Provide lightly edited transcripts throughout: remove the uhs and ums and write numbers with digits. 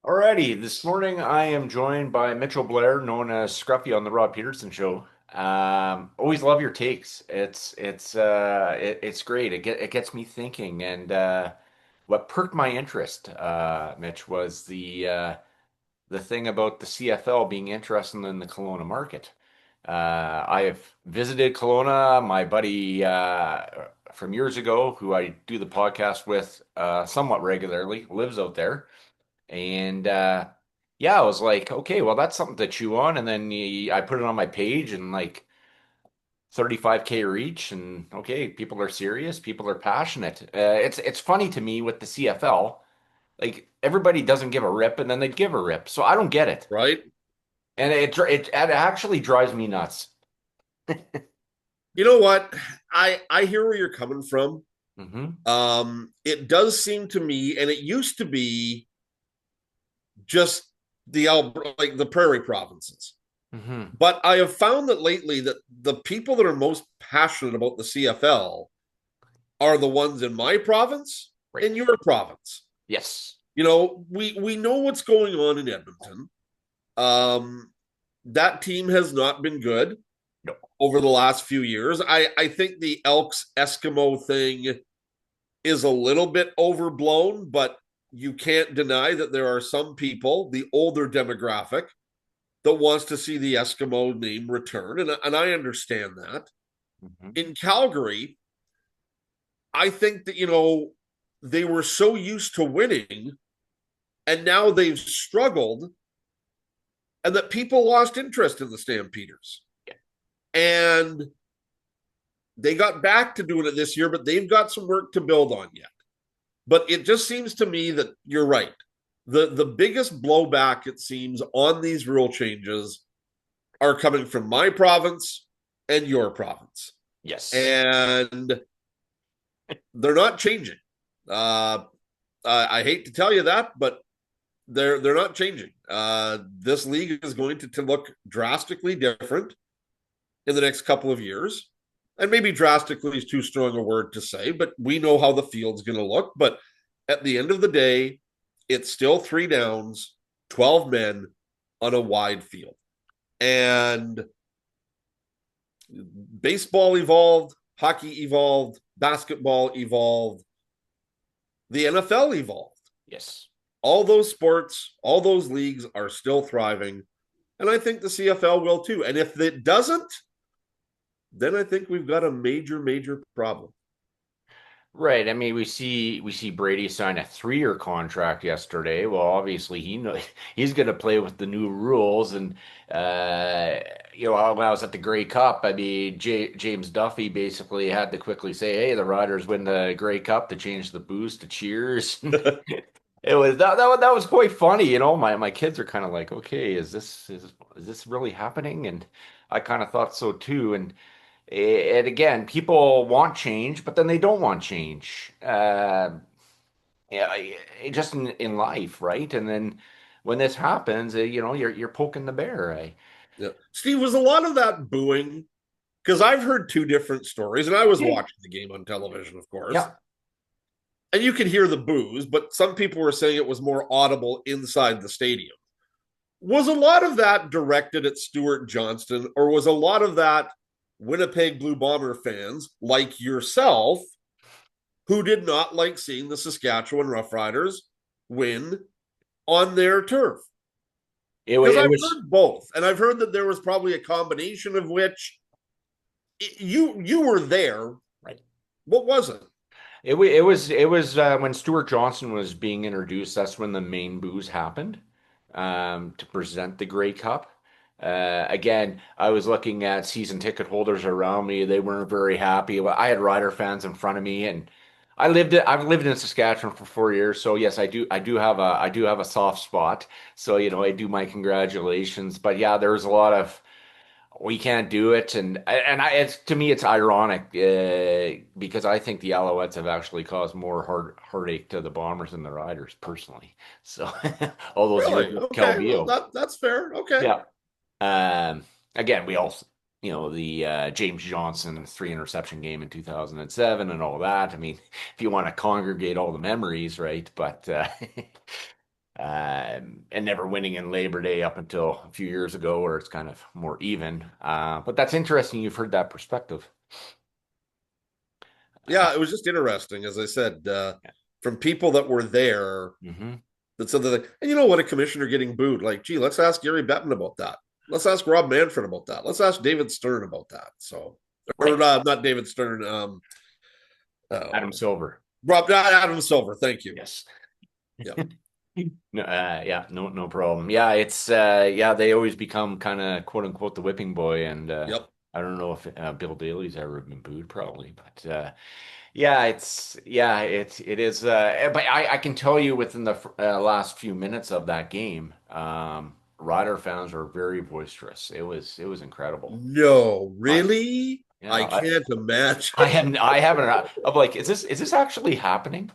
Alrighty, this morning I am joined by Mitchell Blair, known as Scruffy on the Rod Peterson Show. Always love your takes. It's great. It gets me thinking. And what perked my interest, Mitch, was the thing about the CFL being interested in the Kelowna market. I have visited Kelowna. My buddy from years ago, who I do the podcast with somewhat regularly, lives out there. And yeah, I was like, okay, well, that's something to chew on. And then I put it on my page and like 35K reach. And okay, people are serious, people are passionate. It's funny to me with the CFL, like everybody doesn't give a rip, and then they give a rip. So I don't get it, Right? and it actually drives me nuts. You know what? I hear where you're coming from. Hmm. It does seem to me, and it used to be just like the prairie provinces. Hmm. But I have found that lately that the people that are most passionate about the CFL are the ones in my province Right. and your province. Yes. We know what's going on in Edmonton. Um, that team has not been good No. over the last few years. I think the Elks Eskimo thing is a little bit overblown, but you can't deny that there are some people, the older demographic, that wants to see the Eskimo name return, and I understand that. Hmm. In Calgary, I think that they were so used to winning, and now they've struggled, and that people lost interest in the Stampeders. And they got back to doing it this year, but they've got some work to build on yet. But it just seems to me that you're right. The biggest blowback, it seems, on these rule changes are coming from my province and your province. Yes. And they're not changing. Uh, I hate to tell you that, but they're not changing. This league is going to look drastically different in the next couple of years. And maybe drastically is too strong a word to say, but we know how the field's going to look. But at the end of the day, it's still three downs, 12 men on a wide field. And baseball evolved, hockey evolved, basketball evolved, the NFL evolved. Yes. All those sports, all those leagues are still thriving. And I think the CFL will too. And if it doesn't, then I think we've got a major, major problem. Right. I mean, we see Brady sign a 3-year contract yesterday. Well, obviously he's going to play with the new rules, and uh, when I was at the Grey Cup, I mean, James Duffy basically had to quickly say, "Hey, the Riders win the Grey Cup," to change the booze to cheers. It was that was quite funny. My kids are kind of like, "Okay, is this really happening?" And I kind of thought so too. And again, people want change, but then they don't want change. Yeah, just in life, right? And then when this happens, you're poking the bear. Yeah. Steve, was a lot of that booing? Because I've heard two different stories, and I was Okay. watching the game on television, of course, Yeah. and you could hear the boos, but some people were saying it was more audible inside the stadium. Was a lot of that directed at Stuart Johnston, or was a lot of that Winnipeg Blue Bomber fans like yourself who did not like seeing the Saskatchewan Roughriders win on their turf? Because It I've was heard both, and I've heard that there was probably a combination of which. You were there. right. What was it? It was when Stuart Johnson was being introduced. That's when the main booze happened, to present the Grey Cup. Again, I was looking at season ticket holders around me. They weren't very happy. Well, I had Rider fans in front of me, and I've lived in Saskatchewan for 4 years, so yes, I do have a soft spot. So I do my congratulations. But yeah, there was a lot of we can't do it, it's to me it's ironic, because I think the Alouettes have actually caused more heartache to the Bombers than the Riders personally. So all those years Really? with Okay. Well, Calvillo, that's fair. Okay. yeah. Um, Again, we also the James Johnson 3 interception game in 2007 and all that. I mean, if you want to congregate all the memories, right? But and never winning in Labor Day up until a few years ago, where it's kind of more even. But that's interesting. You've heard that perspective. Uh, Yeah, it was just interesting, as I said, from people that were there hmm that said that, and you know what, a commissioner getting booed. Like, gee, let's ask Gary Bettman about that. Let's ask Rob Manfred about that. Let's ask David Stern about that. So, or Right. not David Stern, Adam oh, Silver. Rob, Adam Silver. Thank you. Yes. Yeah. No, yeah, no problem. Yeah, it's yeah, they always become kind of quote unquote the whipping boy, and Yep. I don't know if Bill Daley's ever been booed, probably, but yeah, it is. But I can tell you within the last few minutes of that game, Rider fans were very boisterous. It was incredible. No, I really? yeah, I can't I imagine. haven't I haven't. I'm like, is this actually happening?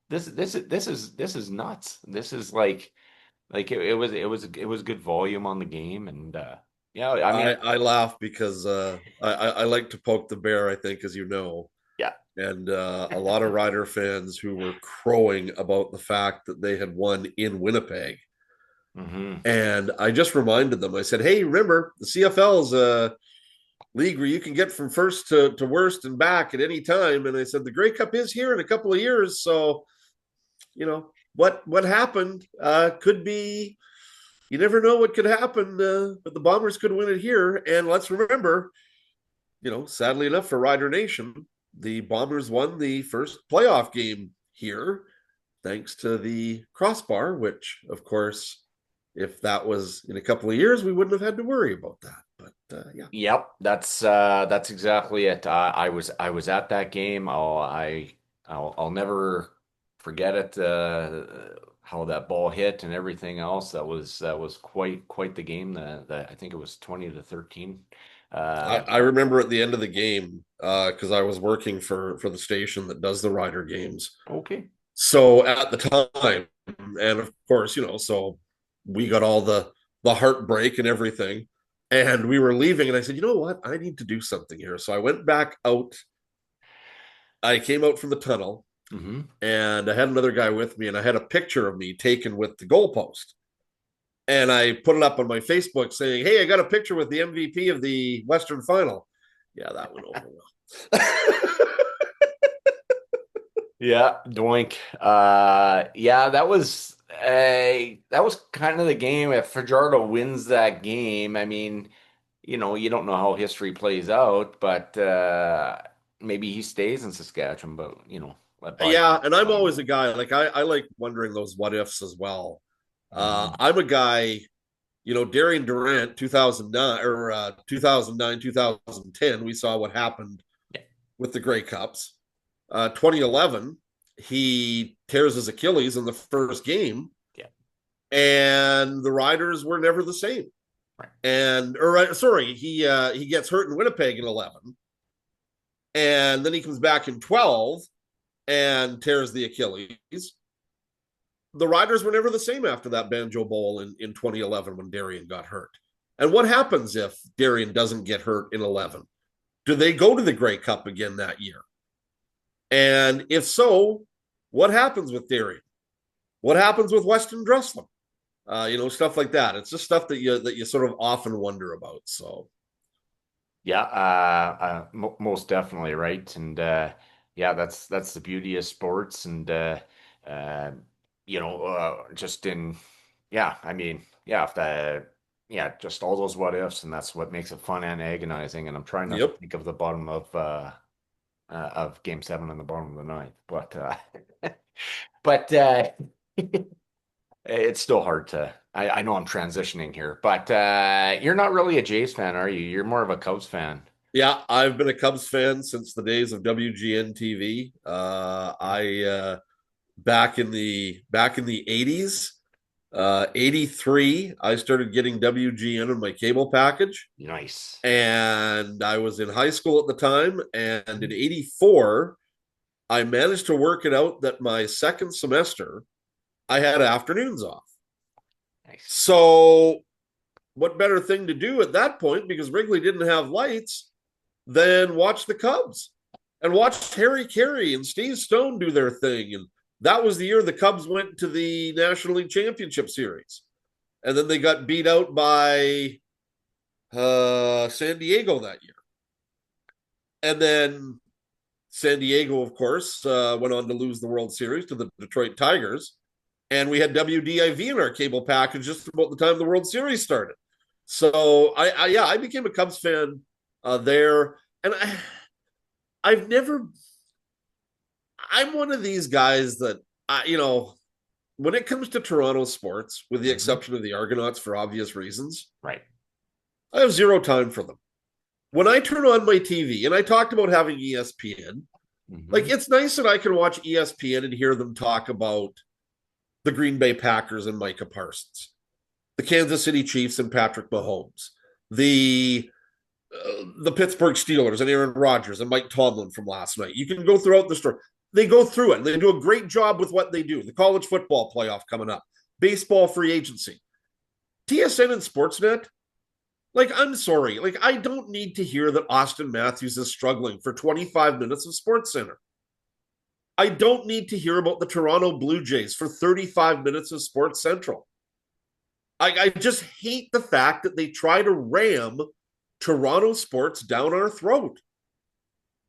This is nuts. This is like it was good volume on the game, and yeah, I mean, I laugh because I like to poke the bear, I think, as you know. yeah. And a lot of Rider fans who were crowing about the fact that they had won in Winnipeg. hmm And I just reminded them, I said, hey, remember, the CFL is a league where you can get from first to worst and back at any time. And I said, the Grey Cup is here in a couple of years. So, what happened could be, you never know what could happen, but the Bombers could win it here. And let's remember, sadly enough for Rider Nation, the Bombers won the first playoff game here thanks to the crossbar, which, of course, if that was in a couple of years, we wouldn't have had to worry about that. But yeah, Yep, that's exactly it. I was at that game. I'll never forget it. How that ball hit and everything else. That was quite the game. I think it was 20-13. I remember at the end of the game because I was working for the station that does the Rider games. Okay. So at the time, and of course, so we got all the heartbreak and everything, and we were leaving, and I said, you know what, I need to do something here. So I went back out. I came out from the tunnel, hmm and I had another guy with me, and I had a picture of me taken with the goalpost, and I put it up on my Facebook saying, "Hey, I got a picture with the MVP of the Western Final." Yeah, that went over well. Yeah, doink. Yeah, that was kind of the game. If Fajardo wins that game, I mean, you don't know how history plays out, but maybe he stays in Saskatchewan, but let Yeah, bygones and be I'm always a bygones. guy I like wondering those what ifs as well. hmm I'm a guy, Darian Durant, 2009 or 2009, 2010. We saw what happened Yeah, with the Grey Cups. 2011, he tears his Achilles in the first game, yeah, and the Riders were never the same. right. And or sorry, he gets hurt in Winnipeg in 11, and then he comes back in 12 and tears the Achilles. The Riders were never the same after that Banjo Bowl in 2011 when Darian got hurt. And what happens if Darian doesn't get hurt in 11? Do they go to the Grey Cup again that year? And if so, what happens with Darian? What happens with Weston Dressler? Stuff like that. It's just stuff that you sort of often wonder about. So Yeah, mo most definitely, right. And yeah, that's the beauty of sports, and uh, just in yeah, I mean, yeah, if the yeah, just all those what ifs, and that's what makes it fun and agonizing. And I'm trying not to yep. think of the bottom of Game 7 and the bottom of the ninth, but it's still hard to. I know I'm transitioning here, but you're not really a Jays fan, are you? You're more of a Cubs fan. Yeah, I've been a Cubs fan since the days of WGN TV. I back in the 80s, 83, I started getting WGN in my cable package. Nice. And I was in high school at the time. And in 84, I managed to work it out that my second semester, I had afternoons off. Nice. So, what better thing to do at that point, because Wrigley didn't have lights, than watch the Cubs and watch Harry Carey and Steve Stone do their thing and That was the year the Cubs went to the National League Championship Series, and then they got beat out by San Diego that year. And then San Diego, of course, went on to lose the World Series to the Detroit Tigers. And we had WDIV in our cable package just about the time the World Series started. So I became a Cubs fan there, and I've never. I'm one of these guys that when it comes to Toronto sports, with the Hmm. exception of the Argonauts for obvious reasons, Right. I have zero time for them. When I turn on my TV, and I talked about having ESPN, like Hmm. it's nice that I can watch ESPN and hear them talk about the Green Bay Packers and Micah Parsons, the Kansas City Chiefs and Patrick Mahomes, the Pittsburgh Steelers and Aaron Rodgers and Mike Tomlin from last night. You can go throughout the story. They go through it. They do a great job with what they do. The college football playoff coming up, baseball free agency, TSN and Sportsnet. Like, I'm sorry. Like, I don't need to hear that Austin Matthews is struggling for 25 minutes of Sports Center. I don't need to hear about the Toronto Blue Jays for 35 minutes of Sports Central. I just hate the fact that they try to ram Toronto sports down our throat.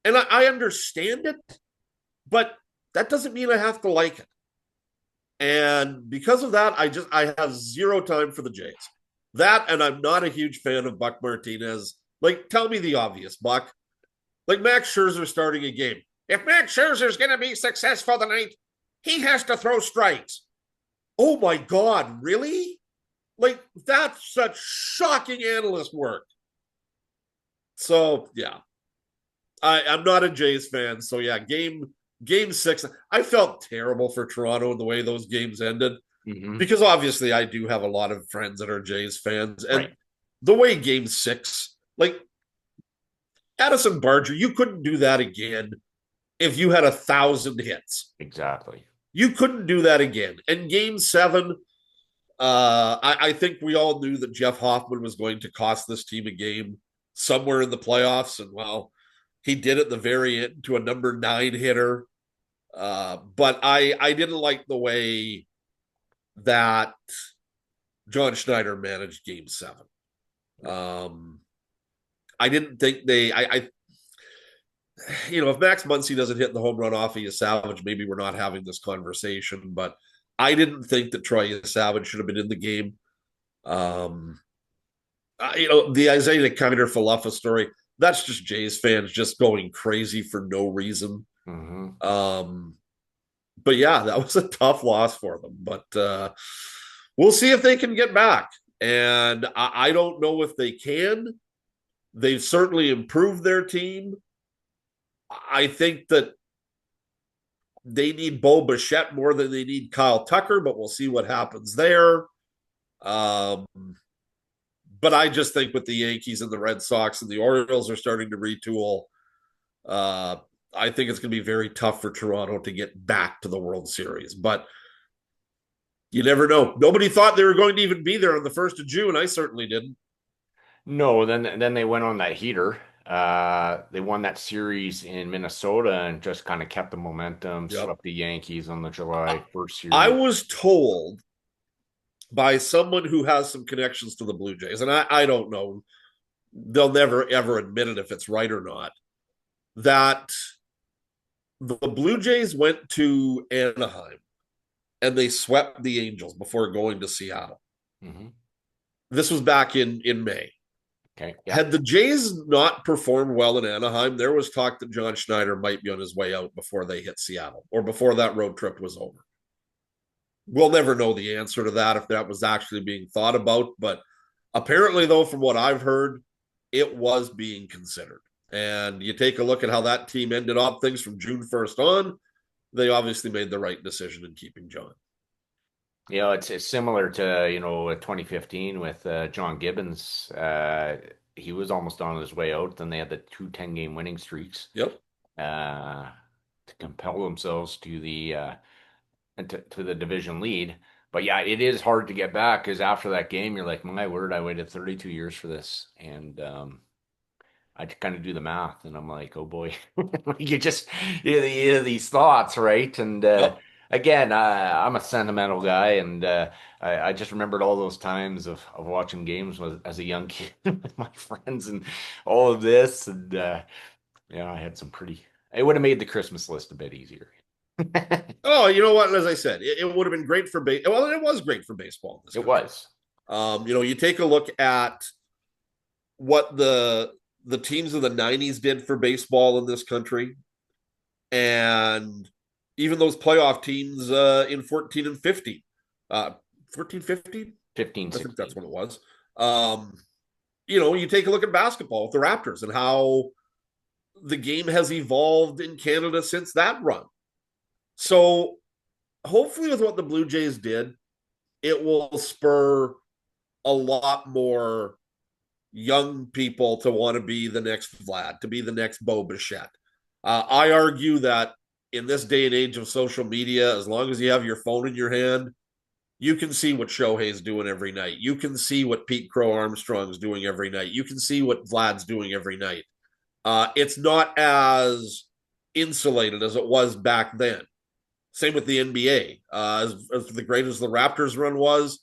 And I understand it, but that doesn't mean I have to like it. And because of that, I have zero time for the Jays. That, and I'm not a huge fan of Buck Martinez. Like, tell me the obvious, Buck. Like Max Scherzer starting a game. If Max Scherzer's going to be successful tonight, he has to throw strikes. Oh my God, really? Like, that's such shocking analyst work. So, yeah, I'm not a Jays fan. So, yeah, game six, I felt terrible for Toronto in the way those games ended Hmm. because obviously I do have a lot of friends that are Jays fans. And Right. the way game six, like Addison Barger, you couldn't do that again if you had 1,000 hits. Exactly. You couldn't do that again. And game seven, I think we all knew that Jeff Hoffman was going to cost this team a game somewhere in the playoffs. And well, he did at the very end to a number 9 hitter. But I didn't like the way that John Schneider managed game seven. Um, I didn't think if Max Muncy doesn't hit the home run off of Savage, maybe we're not having this conversation. But I didn't think that Troy Savage should have been in the game. Um, the Isaiah Kiner Falefa story, that's just Jays fans just going crazy for no reason. Hmm. Um, but yeah, that was a tough loss for them. But we'll see if they can get back. And I don't know if they can. They've certainly improved their team. I think that they need Bo Bichette more than they need Kyle Tucker, but we'll see what happens there. Um, but I just think with the Yankees and the Red Sox and the Orioles are starting to retool, uh, I think it's going to be very tough for Toronto to get back to the World Series. But you never know. Nobody thought they were going to even be there on the 1st of June. I certainly didn't. No, then they went on that heater. They won that series in Minnesota and just kind of kept the momentum, Yep. swept the Yankees on the July 1st I series. was told by someone who has some connections to the Blue Jays, and I don't know, they'll never ever admit it if it's right or not, that the Blue Jays went to Anaheim and they swept the Angels before going to Seattle. Hmm. This was back in May. Okay. Yeah. Had the Jays not performed well in Anaheim, there was talk that John Schneider might be on his way out before they hit Seattle or before that road trip was over. We'll never know the answer to that if that was actually being thought about, but apparently, though, from what I've heard, it was being considered. And you take a look at how that team ended up things from June 1st on, they obviously made the right decision in keeping John. It's similar to, 2015 with John Gibbons. He was almost on his way out. Then they had the two 10-game winning streaks Yep. uh, to compel themselves to the division lead. But yeah, it is hard to get back because after that game, you're like, my word, I waited 32 years for this. And I kind of do the math and I'm like, oh boy, you just, these thoughts, right? And Yep. again, I'm a sentimental guy, and I just remembered all those times of watching games as a young kid with my friends and all of this. And yeah, I had some pretty. It would have made the Christmas list a bit easier. Oh, you know what? As I said, it would have been great for baseball. Well, it was great for baseball in this It country. was. You take a look at what the teams of the '90s did for baseball in this country, and even those playoff teams in 14 and 15. 14, 15? 15, I think that's 16. what it was. Um, you take a look at basketball with the Raptors and how the game has evolved in Canada since that run. So hopefully, with what the Blue Jays did, it will spur a lot more young people to want to be the next Vlad, to be the next Bo Bichette. I argue that in this day and age of social media, as long as you have your phone in your hand, you can see what Shohei's doing every night. You can see what Pete Crow Armstrong's doing every night. You can see what Vlad's doing every night. It's not as insulated as it was back then. Same with the NBA. As the great as the Raptors run was,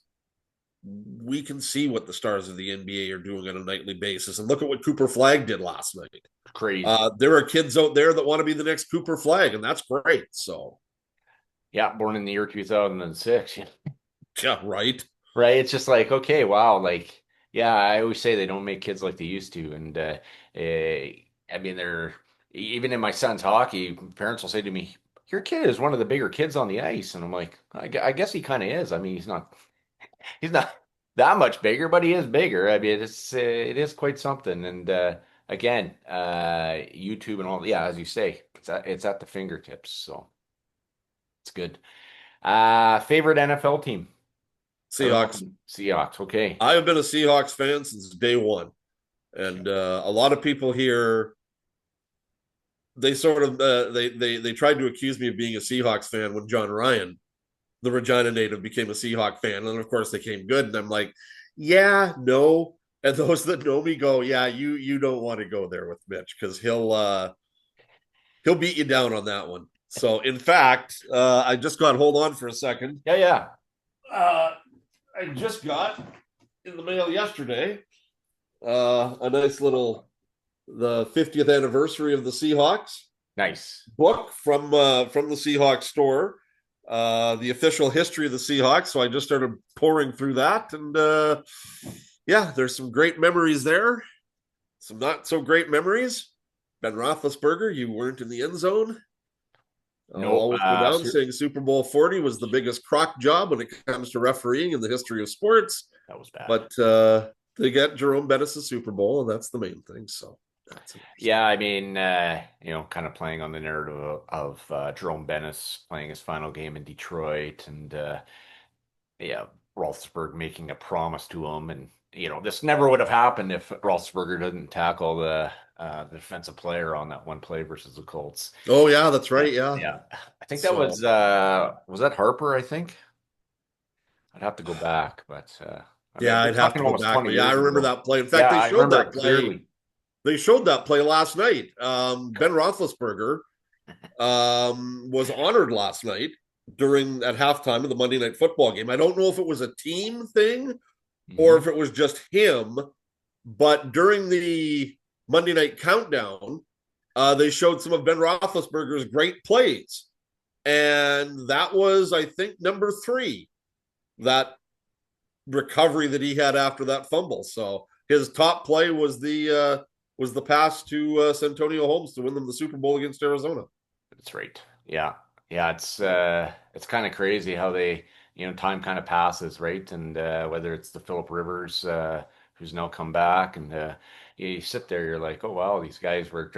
we can see what the stars of the NBA are doing on a nightly basis. And look at what Cooper Flag did last night. Crazy. There are kids out there that want to be the next Cooper Flag, and that's great. So, Yeah, born in the year 2006. yeah, right. Right? It's just like, okay, wow, like, yeah, I always say they don't make kids like they used to. And I mean, they're even in my son's hockey, parents will say to me, your kid is one of the bigger kids on the ice. And I'm like, I guess he kind of is. I mean, he's not that much bigger, but he is bigger. I mean, it is quite something. And again, YouTube and all, yeah, as you say, it's at the fingertips. So it's good. Favorite NFL team? Or Seahawks. Seahawks. Okay. I have been a Seahawks fan since day one. And a lot of people here, they sort of they tried to accuse me of being a Seahawks fan when John Ryan, the Regina native, became a Seahawk fan, and of course they came good. And I'm like, yeah, no. And those that know me go, yeah, you don't want to go there with Mitch because he'll beat you down on that one. So in fact, I just got hold on for a second. Yeah, yeah. Uh, I just got in the mail yesterday a nice little the 50th anniversary of the Seahawks Nice. book from the Seahawks store, the official history of the Seahawks. So I just started pouring through that, and yeah, there's some great memories there, some not so great memories. Ben Roethlisberger, you weren't in the end zone. I'll Nope. always go down saying Super Bowl 40 was the biggest crock job when it comes to refereeing in the history of sports. That was bad. But they get Jerome Bettis a Super Bowl, and that's the main thing. So that's amazing. Yeah, I mean, kind of playing on the narrative of Jerome Bettis playing his final game in Detroit, and yeah, Roethlisberger making a promise to him, and this never would have happened if Roethlisberger didn't tackle the defensive player on that one play versus the Colts. Oh yeah, that's Yeah, right. Yeah. yeah. I think that So was that Harper, I think. I'd have to go back, but I mean, yeah, we're I'd have talking to go almost back, 20 but yeah, I years remember ago. that play. In fact, Yeah, they I showed remember it that play. clearly. They showed that play last night. Ben Roethlisberger was honored last night during at halftime of the Monday Night Football game. I don't know if it was a team thing or Hmm. if it was just him, but during the Monday Night Countdown, they showed some of Ben Roethlisberger's great plays, and that was, I think, number 3. That recovery that he had after that fumble. So his top play was the pass to Santonio Holmes to win them the Super Bowl against Arizona. That's right. Yeah. Yeah, it's kind of crazy how they, time kind of passes, right? And whether it's the Philip Rivers who's now come back and you sit there, you're like, oh wow, these guys were,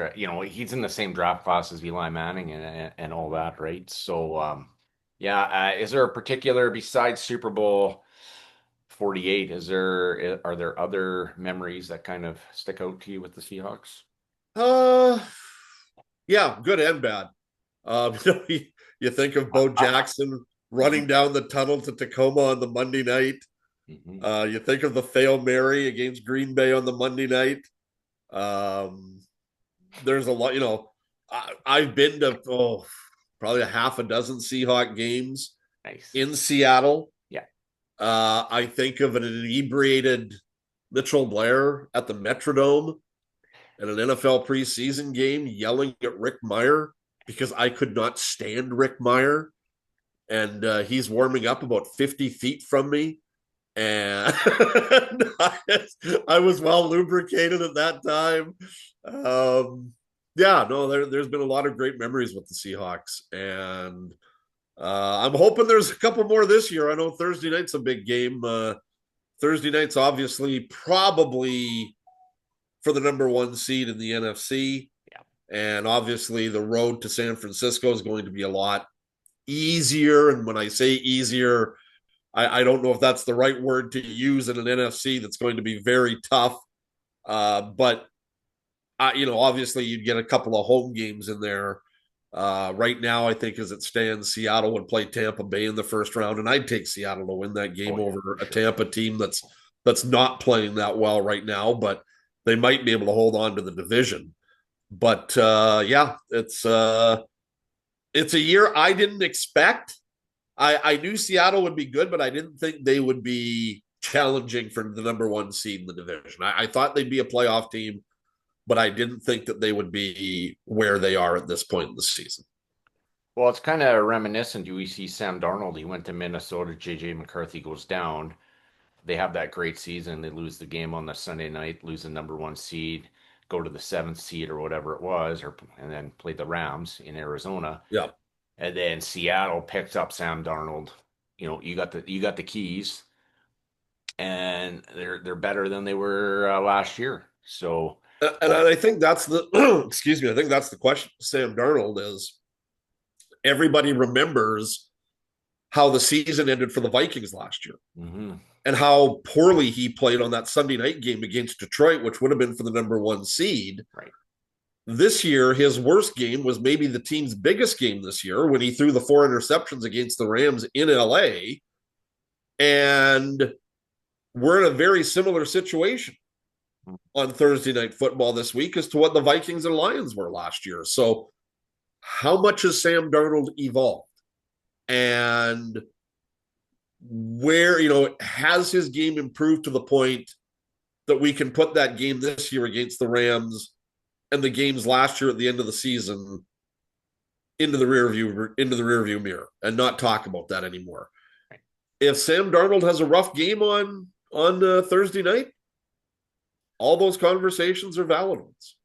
he's in the same draft class as Eli Manning and all that, right? So yeah, is there a particular besides Super Bowl 48, are there other memories that kind of stick out to you with the Seahawks? Uh, yeah, good and bad. You think of Bo Jackson running down the tunnel to Tacoma on the Monday night. Mhm. You think of the Fail Mary against Green Bay on the Monday night. Um, there's a lot, I've been to probably a half a dozen Seahawk games Nice. in Seattle. Yeah. I think of an inebriated Mitchell Blair at the Metrodome in an NFL preseason game yelling at Rick Meyer because I could not stand Rick Meyer. And he's warming up about 50 feet from me. And I was well lubricated at that time. Yeah, no, there's been a lot of great memories with the Seahawks. And I'm hoping there's a couple more this year. I know Thursday night's a big game. Thursday night's obviously probably for the number one seed in the NFC. Yeah. And obviously, the road to San Francisco is going to be a lot easier. And when I say easier, I don't know if that's the right word to use in an NFC that's going to be very tough. But obviously, you'd get a couple of home games in there. Right now, I think as it stands, Seattle would play Tampa Bay in the first round, and I'd take Seattle to win that game Oh yeah, over for a sure. Tampa team that's not playing that well right now, but they might be able to hold on to the division. But yeah, it's a year I didn't expect. I knew Seattle would be good, but I didn't think they would be challenging for the number one seed in the division. I thought they'd be a playoff team, but I didn't think that they would be where they are at this point in the season. Well, it's kind of reminiscent. We see Sam Darnold. He went to Minnesota. JJ McCarthy goes down. They have that great season. They lose the game on the Sunday night, lose the number one seed, go to the seventh seed or whatever it was, and then play the Rams in Arizona. Yeah. And then Seattle picks up Sam Darnold. You got the keys, and they're better than they were last year. So, And oh, I think that's the excuse me. I think that's the question. Sam Darnold is everybody remembers how the season ended for the Vikings last year mhm, and how poorly he played on that Sunday night game against Detroit, which would have been for the number one seed. right. This year, his worst game was maybe the team's biggest game this year when he threw the 4 interceptions against the Rams in LA. And we're in a very similar situation on Thursday Night Football this week as to what the Vikings and Lions were last year. So, how much has Sam Darnold evolved? And where, has his game improved to the point that we can put that game this year against the Rams and the games last year at the end of the season into the rear view mirror and not talk about that anymore? If Sam Darnold has a rough game on Thursday night, all those conversations are valid ones.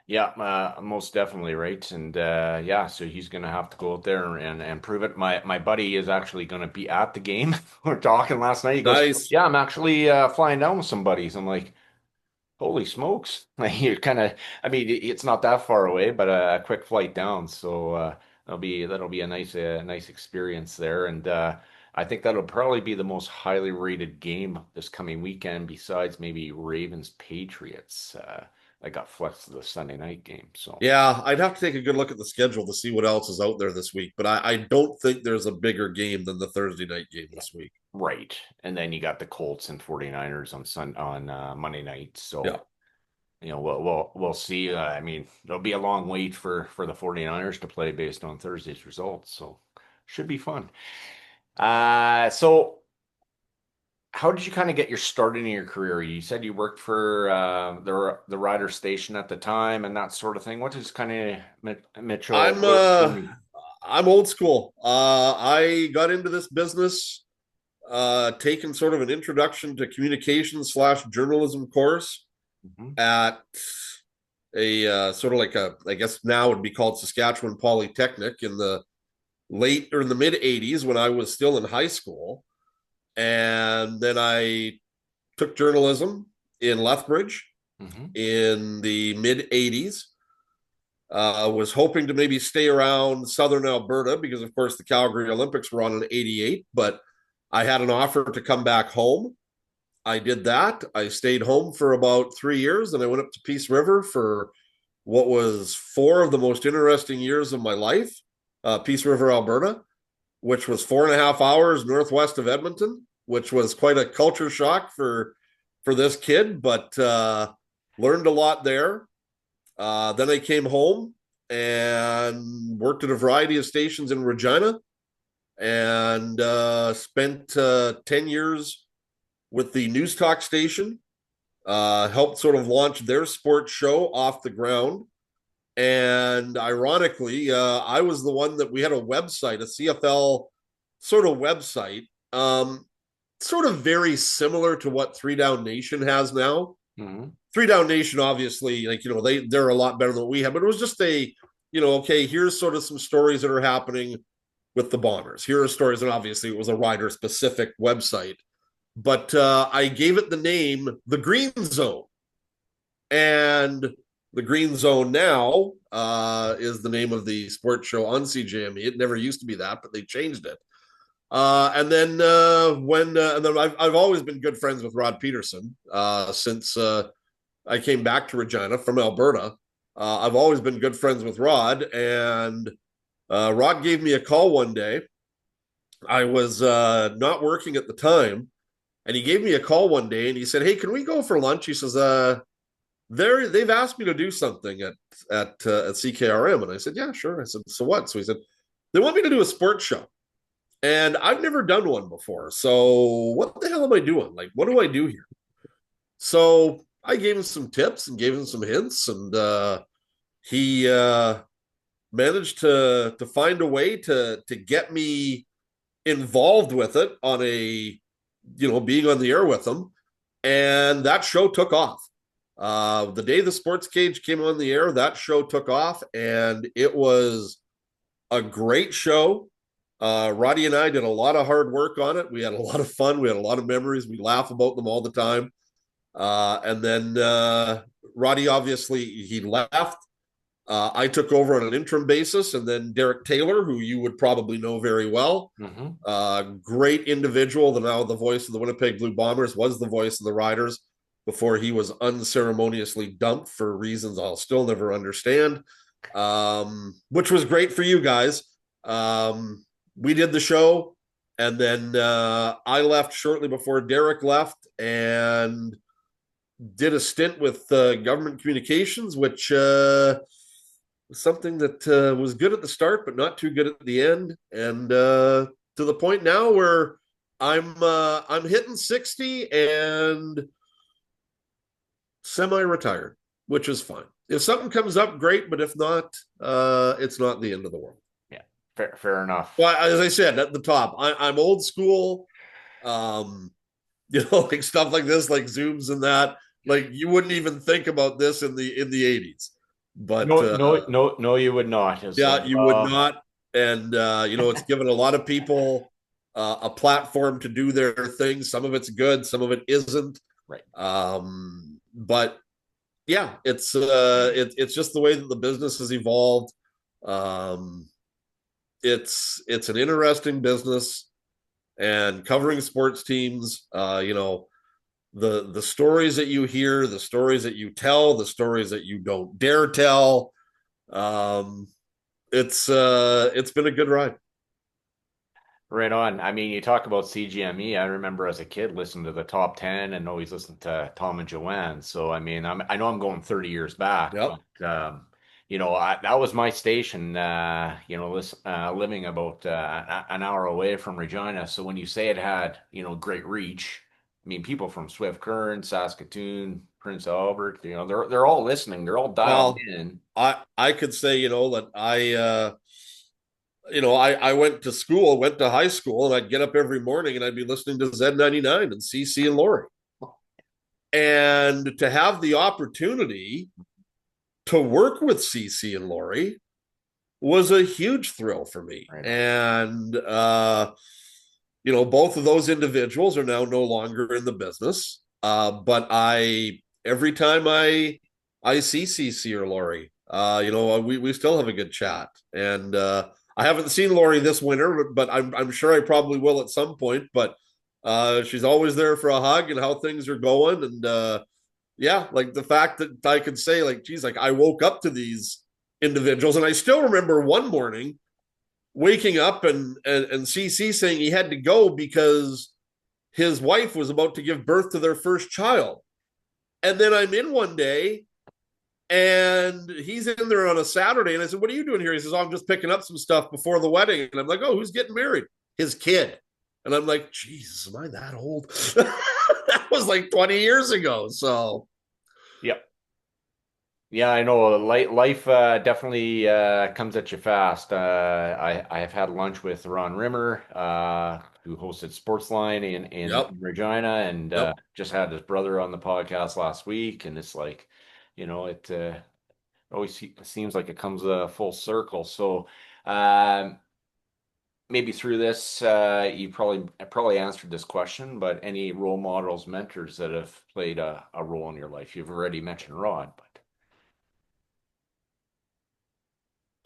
Yeah, most definitely, right. And yeah, so he's gonna have to go out there and prove it. My buddy is actually gonna be at the game. We're talking last night. He goes, Nice. "Yeah, I'm actually flying down with some buddies." I'm like, "Holy smokes!" Like you're kind of, I mean, it's not that far away, but a quick flight down. So that'll be a nice experience there. And I think that'll probably be the most highly rated game this coming weekend, besides maybe Ravens Patriots. I got flexed to the Sunday night game. So Yeah, I'd have to take a good look at the schedule to see what else is out there this week, but I don't think there's a bigger game than the Thursday night game yeah, this week. right. And then you got the Colts and 49ers on Monday night. Yeah. So we'll see. I mean, it'll be a long wait for the 49ers to play based on Thursday's results. So should be fun. So how did you kind of get your start in your career? You said you worked for the rider station at the time and that sort of thing. What is kind of Mitchell? I'm What uh journey? I'm old school. I got into this business taking sort of an introduction to communications/journalism course Mhm. at a sort of like I guess now would be called Saskatchewan Polytechnic in the late or in the mid 80s when I was still in high school. And then I took journalism in Lethbridge Mhm. in the mid 80s. Was hoping to maybe stay around southern Alberta because, of course, the Calgary Olympics were on in '88. But I had an offer to come back home. I did that. I stayed home for about 3 years, and I went up to Peace River for what was 4 of the most interesting years of my life. Peace River, Alberta, which was 4.5 hours northwest of Edmonton, which was quite a culture shock for this kid, but learned a lot there. Then I came home and worked at a variety of stations in Regina, and spent 10 years with the News Talk station, helped sort of launch their sports show off the ground. And ironically, I was the one that we had a website, a CFL sort of website, sort of very similar to what Three Down Nation has now. Hmm. Three Down Nation, obviously, like, they're a lot better than what we have, but it was just a, okay, here's sort of some stories that are happening with the Bombers. Here are stories, and obviously it was a rider specific website, but I gave it the name the Green Zone, and the Green Zone now is the name of the sports show on CJME. It never used to be that, but they changed it. And then and then I've always been good friends with Rod Peterson since I came back to Regina from Alberta. I've always been good friends with Rod, and Rod gave me a call one day. I was not working at the time, and he gave me a call one day, and he said, "Hey, can we go for lunch?" He says, they've asked me to do something at CKRM," and I said, "Yeah, sure." I said, "So what?" So he said, "They want me to do a sports show, and I've never done one before. So what the hell am I doing? Like, what do I do here?" So I gave him some tips and gave him some hints, and he managed to find a way to get me involved with it on a, being on the air with him, and that show took off. The day the Sports Cage came on the air, that show took off, and it was a great show. Roddy and I did a lot of hard work on it. We had a lot of fun. We had a lot of memories. We laugh about them all the time. And then Roddy, obviously, he left. I took over on an interim basis, and then Derek Taylor, who you would probably know very well, Hmm. great individual, the now the voice of the Winnipeg Blue Bombers, was the voice of the Riders before he was unceremoniously dumped for reasons I'll still never understand, which was great for you guys. We did the show, and then I left shortly before Derek left, and did a stint with government communications, which was something that was good at the start, but not too good at the end, and to the point now where I'm hitting 60 and semi-retired, which is fine. If something comes up, great, but if not, it's not the end of the world. Yeah, fair enough. Well, as I said at the top, I'm old school. Um, like stuff like this, like Zooms and that. Like, you wouldn't even think about this in the 80s, but No, you would not. It's yeah, like, you would not. And it's given a lot of people a platform to do their thing. Some of it's good, some of it isn't. right. But yeah, it's just the way that the business has evolved. Um, it's an interesting business, and covering sports teams, the stories that you hear, the stories that you tell, the stories that you don't dare tell. Um, it's been a good ride. Right on. I mean, you talk about CGME. I remember as a kid listening to the top 10 and always listening to Tom and Joanne. So, I mean, I know I'm going 30 years back, Yep. but, that was my station, living about an hour away from Regina. So when you say it had, great reach, I mean, people from Swift Current, Saskatoon, Prince Albert, they're all listening. They're all dialed Well, in. I could say, that I went to school, went to high school, and I'd get up every morning and I'd be listening to Z99 and CC and Lori. And to have the opportunity to work with CC and Lori was a huge thrill for me. Right on. And both of those individuals are now no longer in the business. But every time I see CC or Lori, we still have a good chat. And I haven't seen Lori this winter, but I'm sure I probably will at some point. But she's always there for a hug and how things are going. And yeah, like the fact that I could say, like, geez, like I woke up to these individuals, and I still remember one morning waking up and CC saying he had to go because his wife was about to give birth to their first child. And then I'm in one day And he's in there on a Saturday. And I said, "What are you doing here?" He says, "Oh, I'm just picking up some stuff before the wedding." And I'm like, "Oh, who's getting married?" His kid. And I'm like, "Jesus, am I that old?" That was like 20 years ago. So, Yep. Yeah, I know. Life definitely comes at you fast. I have had lunch with Ron Rimmer, who hosted Sportsline yep, in Regina, and yep. just had his brother on the podcast last week. And it's like, it always seems like it comes full circle. So um, maybe through this, you probably answered this question, but any role models, mentors that have played a role in your life? You've already mentioned Rod, but.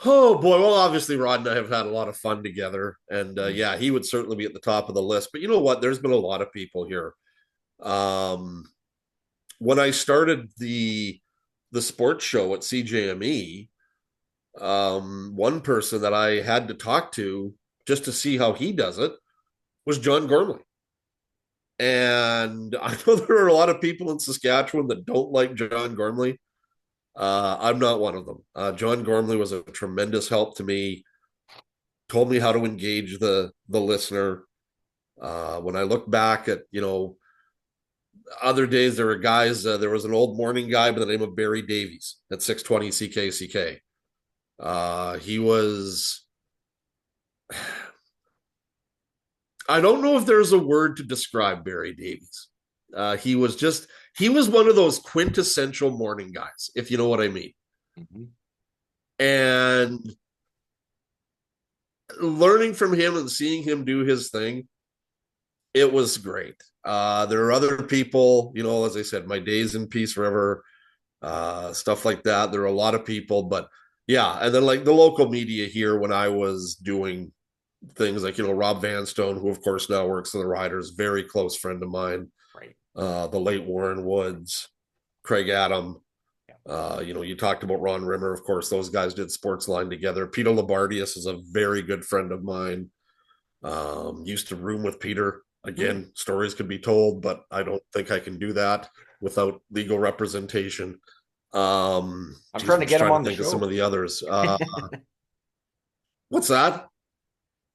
Oh boy. Well, obviously, Rod and I have had a lot of fun together. And Mm, yeah, he would certainly be at the top of the list. But you know what? There's been a lot of people here. Um, when I started the sports show at CJME, one person that I had to talk to just to see how he does it was John Gormley. And I know there are a lot of people in Saskatchewan that don't like John Gormley. I'm not one of them. John Gormley was a tremendous help to me, told me how to engage the listener. When I look back at, other days, there were guys, there was an old morning guy by the name of Barry Davies at 620 CKCK. He was, I don't know if there's a word to describe Barry Davies. He was one of those quintessential morning guys, if you know what I mean. mhm. And learning from him and seeing him do his thing, it was great. There are other people, as I said, my days in Peace River, stuff like that. There are a lot of people, but yeah. And then like the local media here, when I was doing things like, Rob Vanstone, who of course now works in the Riders, very close friend of mine, Right. the late Warren Woods, Craig Adam. Yeah. You talked about Ron Rimmer, of course. Those guys did Sportsline together. Peter Labardius is a very good friend of mine. Used to room with Peter. Hmm. Again, stories could be told, but I don't think I can do that without legal representation. I'm Geez, trying I'm to just get him trying to on the think of some show. of the others. What's that?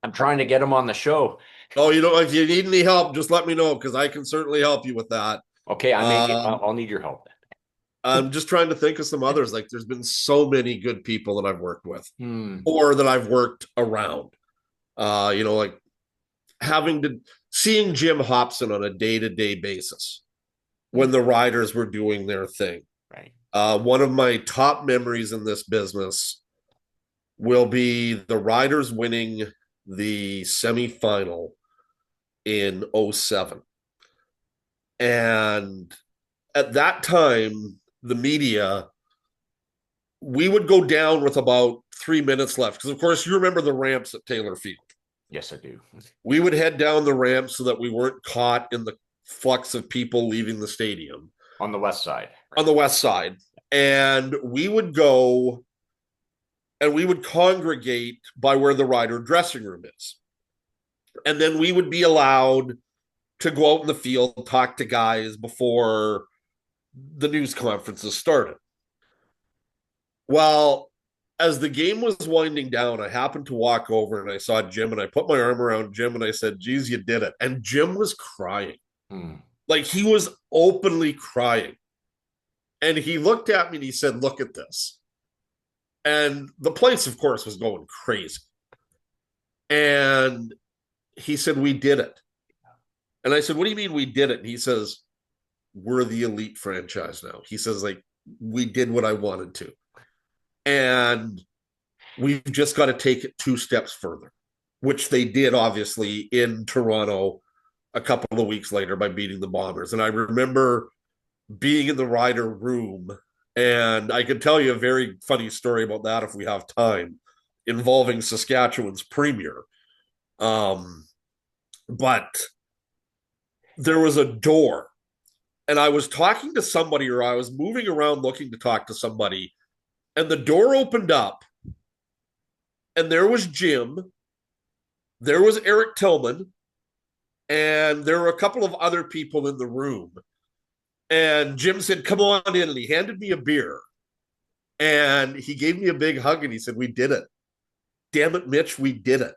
I'm trying to get him on the show. Oh, if you need any help, just let me know because I can certainly help you with that. Okay, I may need, Um, I'll need your help I'm just trying to think of some others. Like, there's been so many good people that I've worked with then. or that I've worked around. Like seeing Jim Hobson on a day to day basis Hmm. when the Riders were doing their thing. Right. One of my top memories in this business will be the Riders winning the semifinal in '07. And at that time, the media, we would go down with about 3 minutes left. Because, of course, you remember the ramps at Taylor Field. Yes, I do. We would head down the ramp so that we weren't caught in the flux of people leaving the stadium On the west side. on Right. the west side. And we would go and we would congregate by where the Rider dressing room is. And then we would be allowed to go out in the field, talk to guys before the news conferences started. Well, as the game was winding down, I happened to walk over and I saw Jim and I put my arm around Jim and I said, "Geez, you did it." And Jim was crying. Hmm. Like he was openly crying. And he looked at me and he said, "Look at this." And the place, of course, was going crazy. And he said, "We did it." And I said, "What do you mean we did it?" And he says, "We're the elite franchise now." He says, like, we did what I wanted to. And we've just got to take it 2 steps further, which they did, obviously, in Toronto a couple of weeks later by beating the Bombers. And I remember being in the Rider room, and I could tell you a very funny story about that if we have time, involving Saskatchewan's premier. Um, but there was a door, and I was talking to somebody, or I was moving around looking to talk to somebody, and the door opened up, and there was Jim, there was Eric Tillman, and there were a couple of other people in the room. And Jim said, "Come on in," and he handed me a beer. And he gave me a big hug and he said, "We did it. Damn it, Mitch, we did it."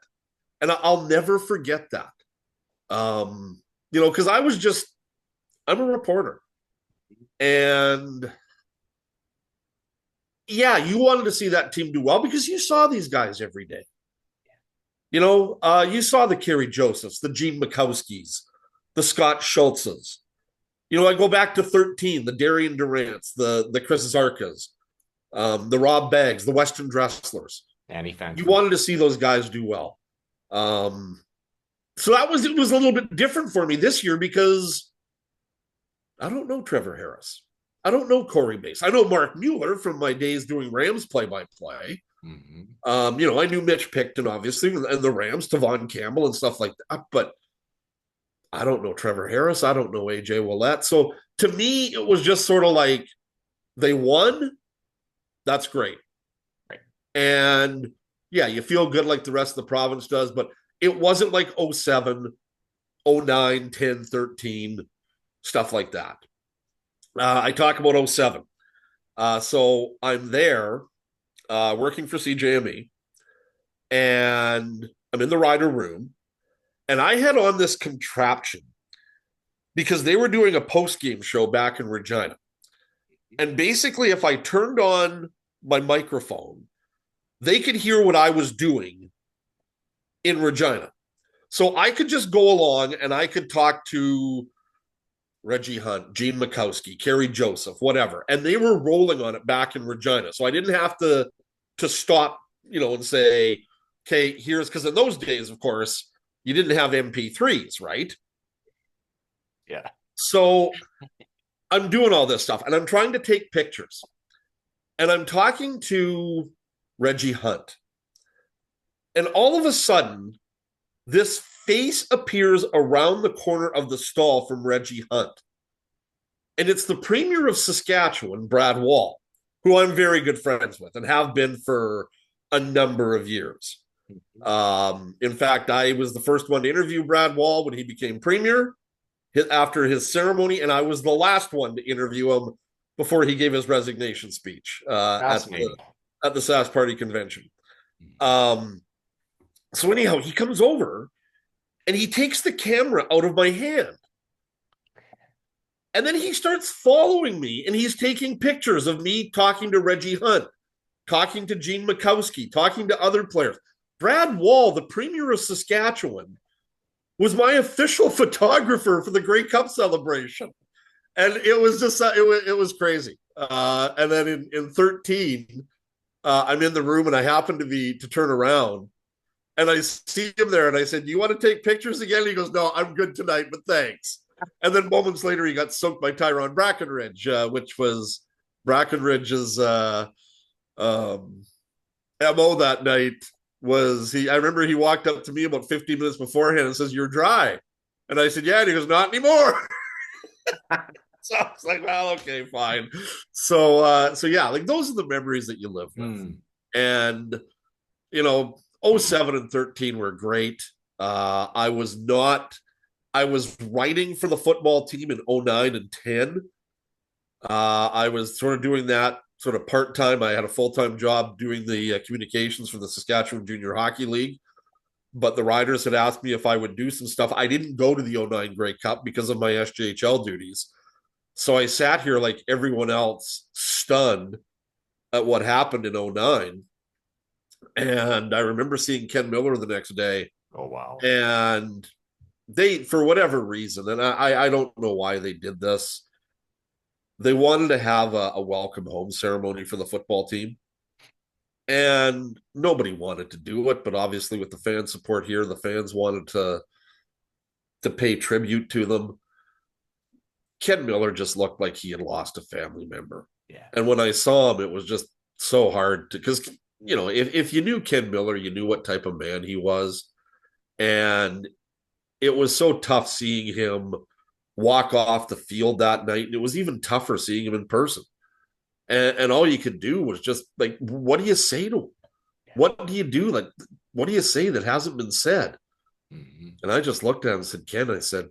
And I'll never forget that. Because I'm a reporter. And yeah, you wanted to see that team do well because you saw these guys every day. You saw the Kerry Josephs, the Gene Mikowskis, the Scott Schultzes. I go back to 13, the Darian Durants, the Chris Zarkas, the Rob Baggs, the Western Dresslers. Danny You Fenton. wanted to see those guys do well. So it was a little bit different for me this year because I don't know Trevor Harris. I don't know Corey Mace. I know Mark Mueller from my days doing Rams play-by-play. Mm-hmm. I knew Mitch Picton, obviously, and the Rams, Tavon Campbell and stuff like that. But I don't know Trevor Harris. I don't know AJ Willette. So to me, it was just sort of like they won. That's great. Right. And yeah, you feel good like the rest of the province does, but it wasn't like 07, 09, 10, 13, stuff like that. I talk about 07. So I'm there working for CJME, and I'm in the rider room, and I had on this contraption because they were doing a post game show back in Regina. And basically, if I turned on my microphone, they could hear what I was doing in Regina. So I could just go along and I could talk to Reggie Hunt, Gene Mikowski, Kerry Joseph, whatever. And they were rolling on it back in Regina. So I didn't have to stop, and say, okay, here's because in those days, of course, you didn't have MP3s, right? Yeah. So I'm doing all this stuff and I'm trying to take pictures. And I'm talking to Reggie Hunt. And all of a sudden, this face appears around the corner of the stall from Reggie Hunt. And it's the Premier of Saskatchewan, Brad Wall, who I'm very good friends with and have been for a number of years. In fact, I was the first one to interview Brad Wall when he became Premier after his ceremony, and I was the last one to interview him before he gave his resignation speech Fascinating. at the SAS Party convention. Mm-hmm. So anyhow, he comes over and he takes the camera out of my hand. And then he starts following me and he's taking pictures of me talking to Reggie Hunt, talking to Gene Mikowski, talking to other players. Brad Wall, the Premier of Saskatchewan, was my official photographer for the Grey Cup celebration. And it was just, it was crazy. And then in 13, I'm in the room and I happen to turn around and I see him there and I said, "Do you want to take pictures again?" He goes, "No, I'm good tonight, but thanks." And then moments later, he got soaked by Tyrone Brackenridge, which was Brackenridge's MO that night. I remember he walked up to me about 15 minutes beforehand and says, "You're dry." And I said, "Yeah." And he goes, "Not anymore." So I was like, "Well, okay, fine." So yeah, like those are the memories that you live with. Mm. And, 07 and 13 were great. I was writing for the football team in 09 and 10. I was sort of doing that sort of part-time. I had a full-time job doing the communications for the Saskatchewan Junior Hockey League. But the Riders had asked me if I would do some stuff. I didn't go to the 09 Grey Cup because of my SJHL duties. So I sat here like everyone else, stunned at what happened in 09. And I remember seeing Ken Miller the next day. Oh, wow. And they, for whatever reason, and I don't know why they did this, they wanted to have a welcome home ceremony for the football team. And nobody wanted to do it, but obviously with the fan support here, the fans wanted to pay tribute to them. Ken Miller just looked like he had lost a family member. Yeah. And when I saw him, it was just so hard to, because, if you knew Ken Miller, you knew what type of man he was. And it was so tough seeing him walk off the field that night. And it was even tougher seeing him in person. And all you could do was just like, what do you say to him? What do you do? Like, what do you say that hasn't been said? Mm-hmm. And I just looked at him and said, "Ken," I said,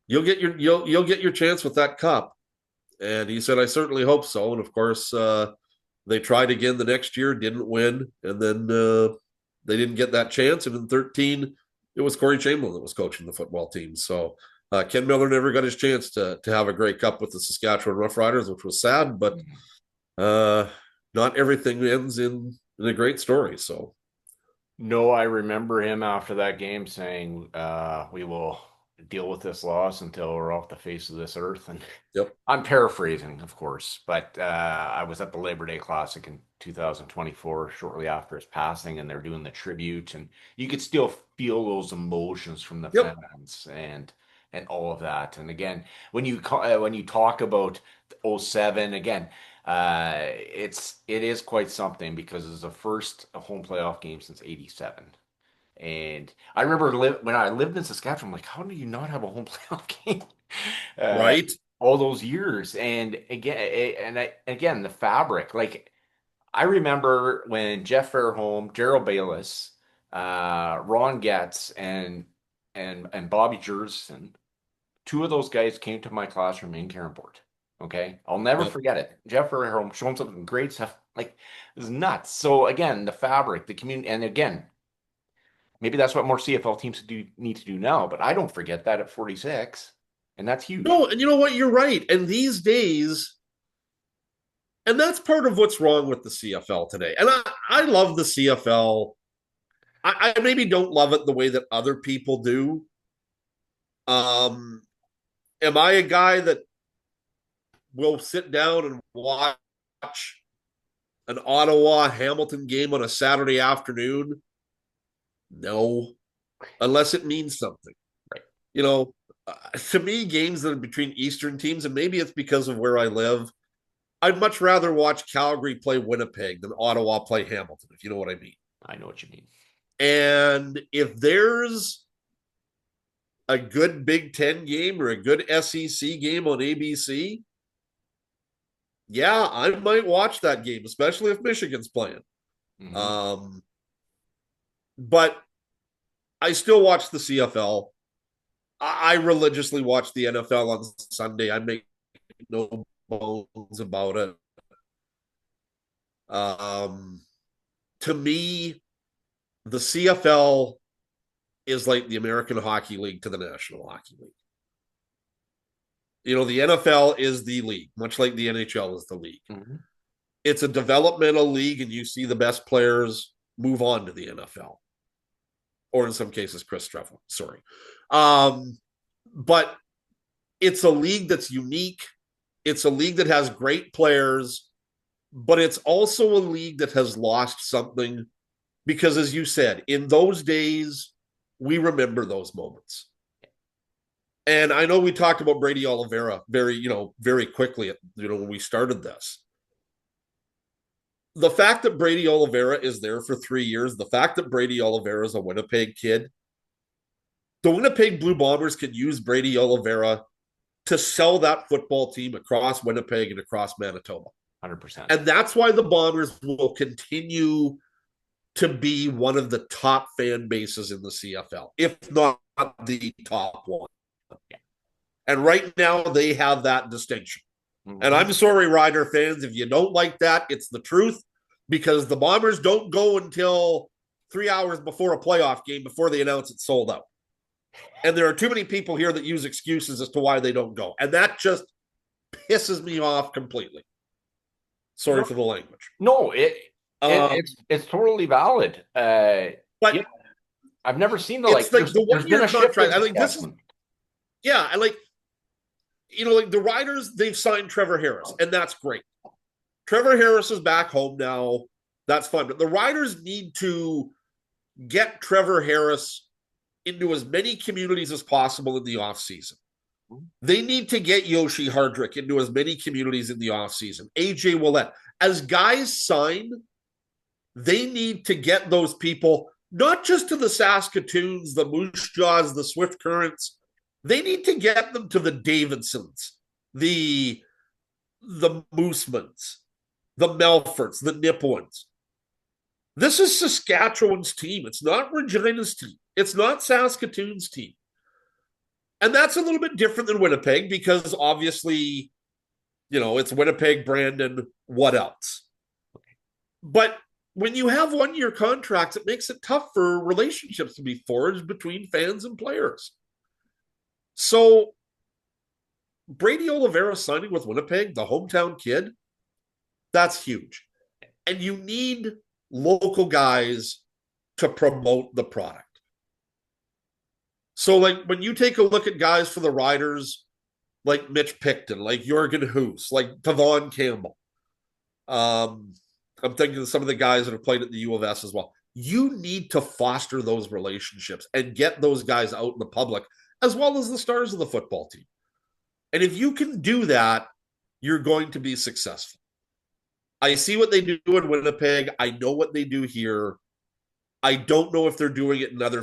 you'll get your chance with that cup. And he said, I certainly hope so. And of course, they tried again the next year, didn't win. And then they didn't get that chance. And in 13, it was Corey Chamberlain that was coaching the football team. So Ken Miller never got his chance to have a Grey Cup with the Saskatchewan Roughriders, which was sad, but uh, not everything ends in a great story. So, No, I remember him after that game saying, "We will deal with this loss until we're off the face of this earth." And yep. I'm paraphrasing, of course, but I was at the Labor Day Classic in 2024, shortly after his passing, and they're doing the tribute, and you could still feel those emotions from the Yep. fans and all of that. And again, when you talk about '07, again, it is quite something because it's the first home playoff game since '87. And I remember when I lived in Saskatchewan, I'm like, how do you not have a home playoff game? Uh, Right. all those years. And again, the fabric. Like I remember when Jeff Fairholm, Gerald Bayless, Ron Getz, and Bobby Jerson, two of those guys came to my classroom in Cairn Board. Okay, I'll never Yep. forget it. Jeff Fairholm showing some great stuff. Like it was nuts. So again, the fabric, the community, and again, maybe that's what more CFL teams need to do now. But I don't forget that at 46, and that's huge. No, and you know what? You're right. And these days, and that's part of what's wrong with the CFL today. And I love the CFL. I maybe don't love it the way that other people do. Um, am I a guy that will sit down and watch an Ottawa Hamilton game on a Saturday afternoon? No, unless it means something. Right. You know, to me, games that are between Eastern teams, and maybe it's because of where I live, I'd much rather watch Calgary play Winnipeg than Ottawa play Hamilton, if you know what I mean. I know what you mean. And if there's a good Big Ten game or a good SEC game on ABC, yeah, I might watch that game, especially if Michigan's playing. Hmm. Um, but I still watch the CFL. I religiously watch the NFL on Sunday. I make no bones about it. Um, to me, the CFL is like the American Hockey League to the National Hockey League. You know, the NFL is the league, much like the NHL is the league. Hmm. It's a developmental league, and you see the best players move on to the NFL, or in some cases, Chris Trevor. Sorry. But it's a league that's unique. It's a league that has great players, but it's also a league that has lost something because, as you said, in those days, we remember those moments. And I know we talked about Brady Oliveira very quickly, when we started this. The fact that Brady Oliveira is there for 3 years, the fact that Brady Oliveira is a Winnipeg kid, the Winnipeg Blue Bombers could use Brady Oliveira to sell that football team across Winnipeg and across Manitoba. 100%. And that's why the Bombers will continue to be one of the top fan bases in the CFL, if not the top one. Yeah. And right now, they have that distinction. And Hmm. I'm sorry, Rider fans, if you don't like that, it's the truth, because the Bombers don't go until 3 hours before a playoff game before they announce it's sold out. And there are too many people here that use excuses as to why they don't go. And that just pisses me off completely. Sorry No, for the language. no, Um, it's totally valid. but Yeah, I've never seen the it's like. like the There's 1 been year a shift in contract. I think this is, Saskatchewan. yeah. And like the Riders, they've signed Trevor Harris, and that's great. Trevor Harris is back home now. That's fine. But the Riders need to get Trevor Harris into as many communities as possible in the offseason. They need to get Yoshi Hardrick into as many communities in the offseason. AJ Willett. As guys sign, they need to get those people not just to the Saskatoons, the Moose Jaws, the Swift Currents. They need to get them to the Davidsons, the Moosemans, the Melforts, the Nipawins. This is Saskatchewan's team. It's not Regina's team. It's not Saskatoon's team. And that's a little bit different than Winnipeg because obviously It's Winnipeg, Brandon, what else? But when you have 1 year contracts, it makes it tough for relationships to be forged between fans and players. So Brady Oliveira signing with Winnipeg, the hometown kid, that's huge. And you need local guys to promote the product. So, like, when you take a look at guys for the Riders, like Mitch Picton, like Jorgen Hoos, like Tavon Campbell, I'm thinking of some of the guys that have played at the U of S as well. You need to foster those relationships and get those guys out in the public, as well as the stars of the football team. And if you can do that, you're going to be successful. I see what they do in Winnipeg. I know what they do here. I don't know if they're doing it in other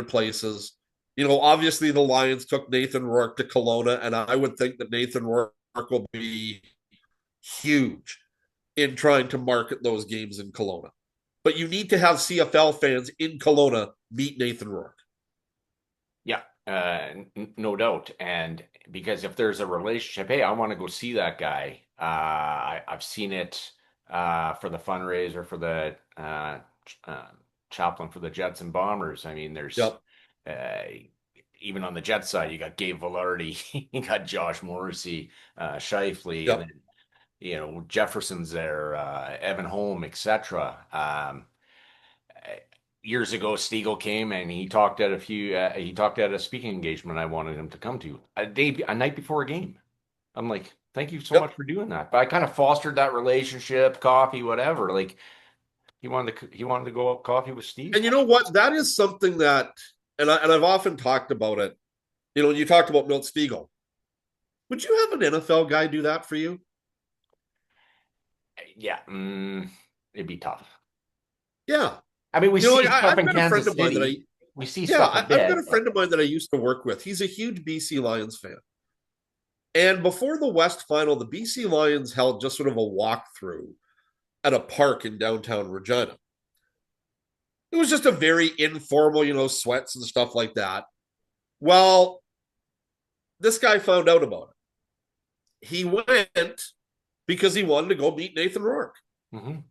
places. Obviously the Lions took Nathan Rourke to Kelowna, and I would think that Nathan Rourke will be huge in trying to market those games in Kelowna. But you need to have CFL fans in Kelowna meet Nathan Rourke. Yeah, no doubt. And because if there's a relationship, hey, I want to go see that guy. I've seen it for the fundraiser for the uh, chaplain for the Jets and Bombers. I mean, there's Yep, uh, even on the Jets side, you got Gabe Velarde, you got Josh Morrissey, Shifley, and yep. then Jefferson's there, Evan Holm, etc. Years ago, Stiegel came and he talked at a speaking engagement I wanted him to come to a night before a game. I'm like, thank you so Yep. much for doing that. But I kind of fostered that relationship, coffee, whatever. Like he wanted to go out coffee with And you Stiegel. know what? That is something that, and I've often talked about it. When you talked about Milt Spiegel, would you have an NFL guy do that for you? Yeah, it'd be tough. Yeah. I mean, we see Like, stuff I've in got a friend Kansas of mine that City. We see yeah, stuff a I've got a bit, but friend of mine that I used to work with. He's a huge BC Lions fan. And before the West Final, the BC Lions held just sort of a walkthrough at a park in downtown Regina. It was just a very informal, sweats and stuff like that. Well, this guy found out about it. He went because he wanted to go meet Nathan Rourke. mhm.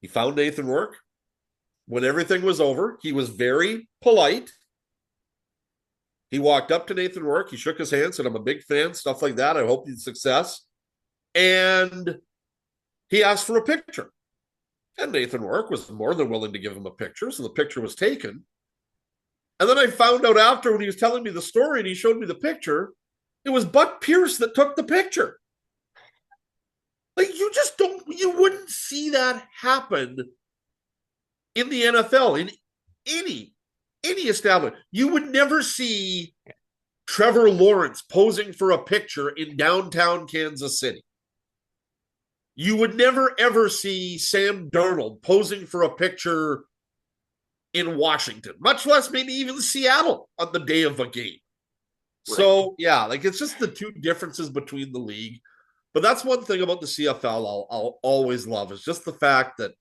He found Nathan Rourke. When everything was over, he was very polite. He walked up to Nathan Rourke. He shook his hand, said, "I'm a big fan," stuff like that. "I hope you success." And he asked for a picture. And Nathan Rourke was more than willing to give him a picture. So the picture was taken. And then I found out after, when he was telling me the story and he showed me the picture, it was Buck Pierce that took the picture. Like, you wouldn't see that happen in the NFL, in any any establishment. You would never see Trevor Lawrence posing for a picture in downtown Kansas City. You would never ever see Sam Darnold posing for a picture in Washington, much less maybe even Seattle on the day of a game. Right. So yeah, like, it's just the two differences between the league. But that's one thing about the CFL I'll always love, is just the fact that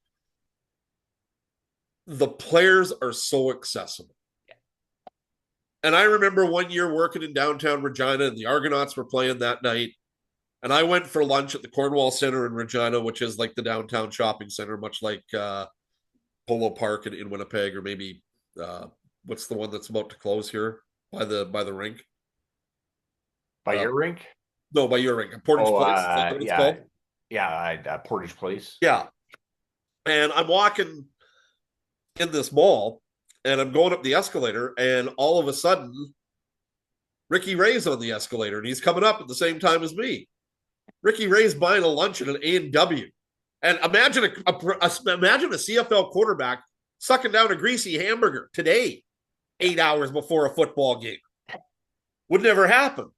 the players are so accessible. And I remember 1 year working in downtown Regina, and the Argonauts were playing that night. And I went for lunch at the Cornwall Center in Regina, which is like the downtown shopping center, much like Polo Park in Winnipeg, or maybe uh, what's the one that's about to close here by the rink? By Uh, your rink? no, by your rink, Portage Oh, Place. Is that what it's yeah, called? yeah, Portage Place. Yeah. And I'm walking in this mall, and I'm going up the escalator, and all of a sudden, Ricky Ray's on the escalator, and he's coming up at the same time as me. Ricky Ray's buying a lunch at an A&W. And imagine imagine a CFL quarterback sucking down a greasy hamburger today, Yeah, 8 hours before a football game. Would never happen.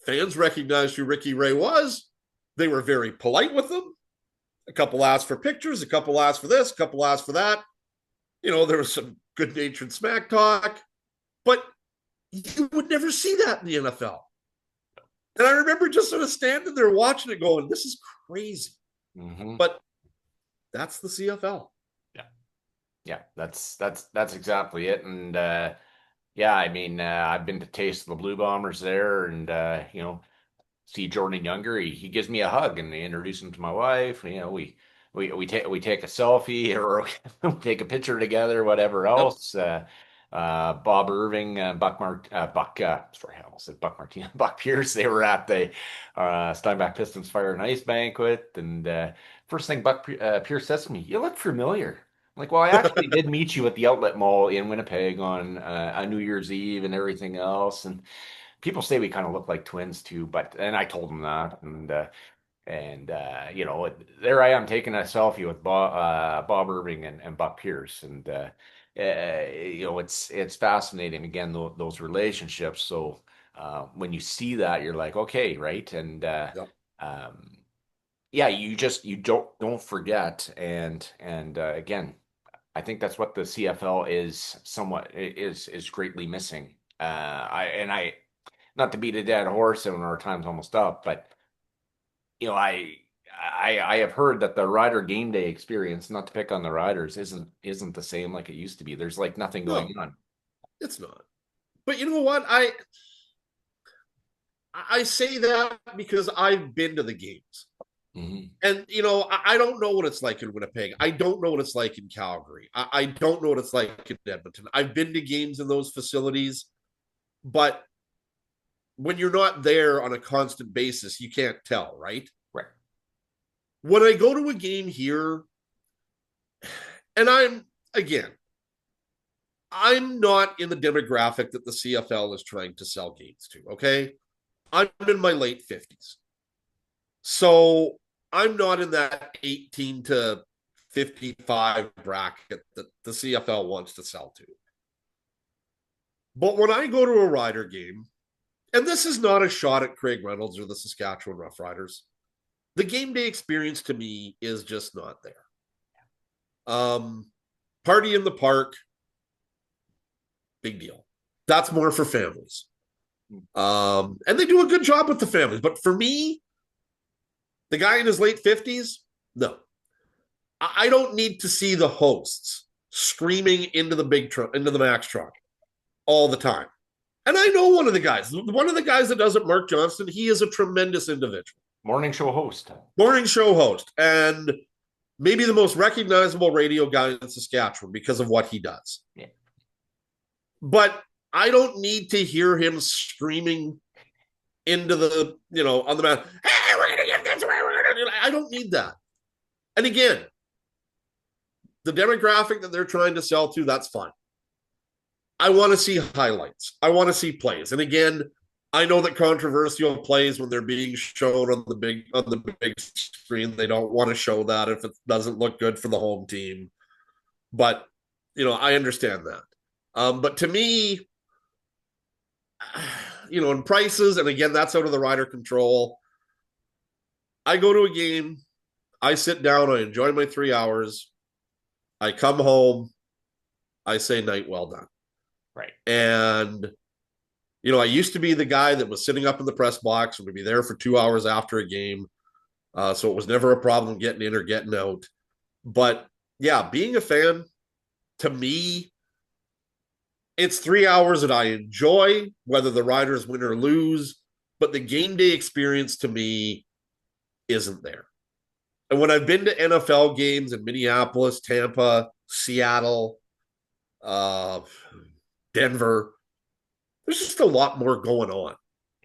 Fans recognized who Ricky Ray was. They were very polite with him. A couple asked for pictures, a couple asked for this, a couple asked for that. There was some good natured smack talk, but you would never see that in the NFL. And I remember just sort of standing there watching it going, this is crazy. hmm But that's the CFL. yeah, yeah. That's exactly it. And yeah, I mean, I've been to taste the Blue Bombers there, and see Jordan Younger, he gives me a hug and they introduce him to my wife. You know, we take a selfie or we take a picture together, whatever Yep. else. Bob Irving, sorry, I almost said Buck Martinez, Buck Pierce. They were at the Steinbach Pistons Fire and Ice banquet, and first thing Pierce says to me, "You look familiar." I'm like, well, I actually did meet you at the Outlet Mall in Winnipeg on New Year's Eve and everything else, and people say we kind of look like twins too, but and I told them that, and you know, there I am taking a selfie with Bob Irving and Buck Pierce, and you know, it's fascinating again those relationships. So when you see that, you're like, okay, right, and Yep. um, yeah, you don't forget, and again, I think that's what the CFL is somewhat is greatly missing. I not to beat a dead horse and our time's almost up, but you know, I have heard that the rider game day experience, not to pick on the riders, isn't the same like it used to be. There's like nothing going No, on. it's not. But you know what? I say that because I've been to the games. Hmm. And I don't know what it's like in Winnipeg. I don't know what it's like in Calgary. I don't know what it's like in Edmonton. I've been to games in those facilities, but when you're not there on a constant basis, you can't tell, right? Right. When I go to a game here, and again, I'm not in the demographic that the CFL is trying to sell games to, okay? I'm in my late 50s. So I'm not in that 18 to 55 bracket that the CFL wants to sell to. But when I go to a Rider game, and this is not a shot at Craig Reynolds or the Saskatchewan Roughriders, the game day experience to me is just not there. Party in the park, big deal. That's more for families. And they do a good job with the families. But for me, the guy in his late 50s, no. I don't need to see the hosts screaming into the big truck, into the Max truck all the time. And I know one of the guys that does it, Mark Johnston, he is a tremendous individual. Morning show host. Morning show host, and maybe the most recognizable radio guy in Saskatchewan because of what he does. Yeah. But I don't need to hear him screaming into the, on the mat, hey, we're going to get this way. I don't need that. And again, the demographic that they're trying to sell to, that's fine. I want to see highlights. I want to see plays. And again, I know that controversial plays when they're being shown on the big screen, they don't want to show that if it doesn't look good for the home team. But I understand that. But to me, in prices, and again, that's out of the rider control. I go to a game, I sit down, I enjoy my 3 hours, I come home, I say night well done. Right. And I used to be the guy that was sitting up in the press box and would be there for 2 hours after a game. So it was never a problem getting in or getting out. But yeah, being a fan, to me, it's 3 hours that I enjoy, whether the Riders win or lose. But the game day experience to me isn't there. And when I've been to NFL games in Minneapolis, Tampa, Seattle, uh, Denver, there's just a lot more going on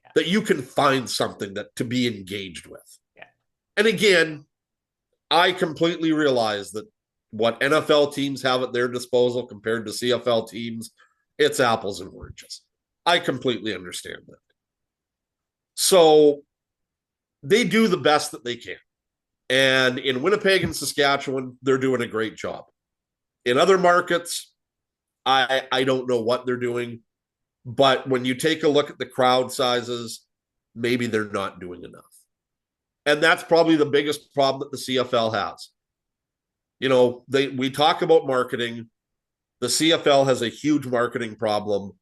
Yeah. that you can find something that to be engaged with. Yeah. And again, I completely realize that what NFL teams have at their disposal compared to CFL teams, it's apples and oranges. I completely understand that. So they do the best that they can. And in Winnipeg and Saskatchewan, they're doing a great job. In other markets, I don't know what they're doing. But when you take a look at the crowd sizes, maybe they're not doing enough. And that's probably the biggest problem that the CFL has. We talk about marketing. The CFL has a huge marketing problem.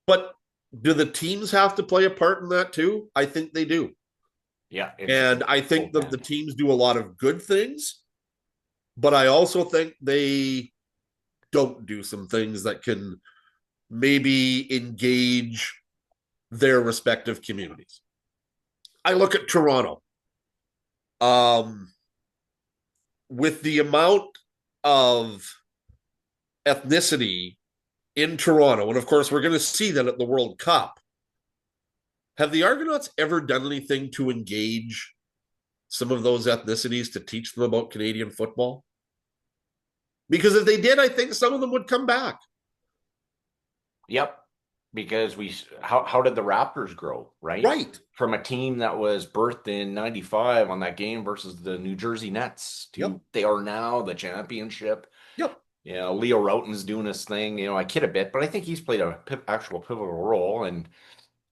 But do the teams have to play a part in that too? I think they do. Yeah. It's And I think both the and. teams do a lot of good things, but I also think they don't do some things that can maybe engage their respective communities. I look at Toronto. Um, with the amount of ethnicity in Toronto, and of course we're going to see that at the World Cup. Have the Argonauts ever done anything to engage some of those ethnicities to teach them about Canadian football? Because if they did, I think some of them would come back. Yep. Because how did the Raptors grow, right? Right. From a team that was birthed in 95 on that game versus the New Jersey Nets Yep. to they are now the championship. Yep. You know, Leo Routen's doing his thing. You know, I kid a bit, but I think he's played a actual pivotal role and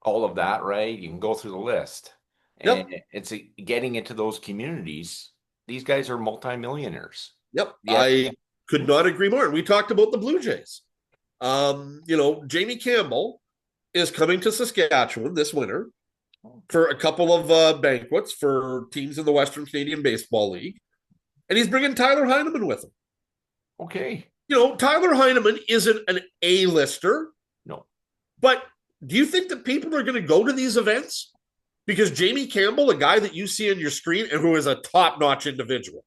all of that, right? You can go through the list. And Yep. getting into those communities. These guys are multimillionaires. Yep. Yet, I could not agree more. We talked about the Blue Jays. Jamie Campbell is coming to Saskatchewan this winter for a couple of banquets for teams in the Western Canadian Baseball League. And he's bringing Tyler Heineman with him. okay. Tyler Heineman isn't an A-lister, No. but do you think that people are going to go to these events? Because Jamie Campbell, a guy that you see on your screen and who is a top-notch individual,